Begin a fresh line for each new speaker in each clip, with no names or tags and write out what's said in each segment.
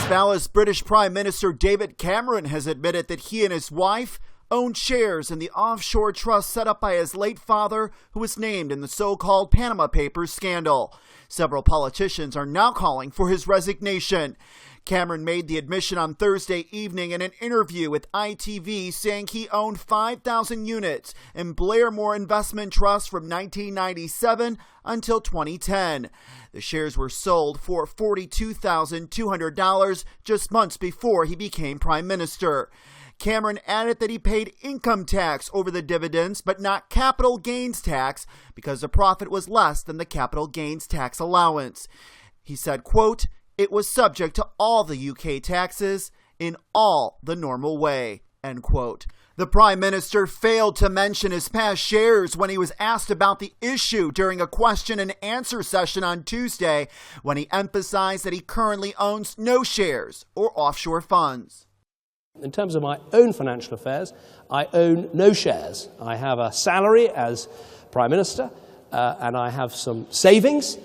Valles British Prime Minister David Cameron has admitted that he and his wife owned shares in the offshore trust set up by his late father, who was named in the so-called Panama Papers scandal. Several politicians are now calling for his resignation. Cameron made the admission on Thursday evening in an interview with ITV, saying he owned 5,000 units in Blairmore Investment Trust from 1997 until 2010. The shares were sold for $42,200 just months before he became prime minister. Cameron added that he paid income tax over the dividends, but not capital gains tax, because the profit was less than the capital gains tax allowance. He said, quote, "It was subject to all the UK taxes in all the normal way," end quote. The Prime Minister failed to mention his past shares when he was asked about the issue during a question and answer session on Tuesday, when he emphasized that he currently owns no shares or offshore funds.
In terms of my own financial affairs, I own no shares. I have a salary as Prime Minister, and I have some savings,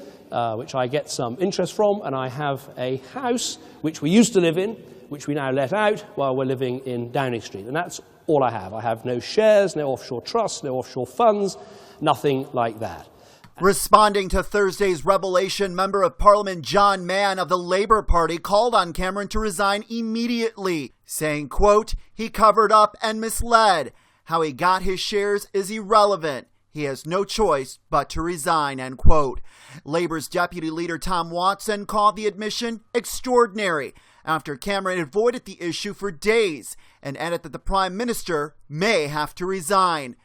which I get some interest from, and I have a house which we used to live in, which we now let out while we're living in Downing Street. And that's all I have. I have no shares, no offshore trusts, no offshore funds, nothing like that.
Responding to Thursday's revelation, Member of Parliament John Mann of the Labour Party called on Cameron to resign immediately, saying, quote, "He covered up and misled. How he got his shares is irrelevant. He has no choice but to resign," end quote. Labour's Deputy Leader Tom Watson called the admission extraordinary after Cameron avoided the issue for days and added that the Prime Minister may have to resign.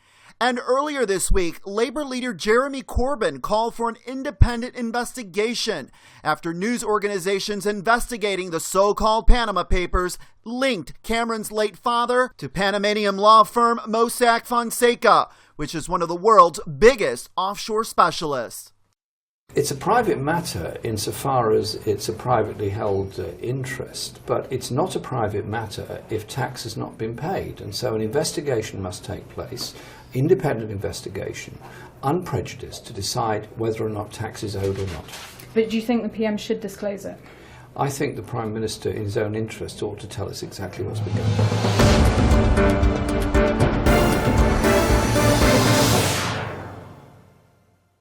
And earlier this week, Labour leader Jeremy Corbyn called for an independent investigation after news organizations investigating the so-called Panama Papers linked Cameron's late father to Panamanian law firm Mossack Fonseca, which is one of the world's biggest offshore specialists.
It's a private matter insofar as it's a privately held interest, but it's not a private matter if tax has not been paid. And so an investigation must take place, independent investigation, unprejudiced, to decide whether or not tax is owed or not.
But do you think the PM should disclose it?
I think the Prime Minister, in his own interest, ought to tell us exactly what's been going on.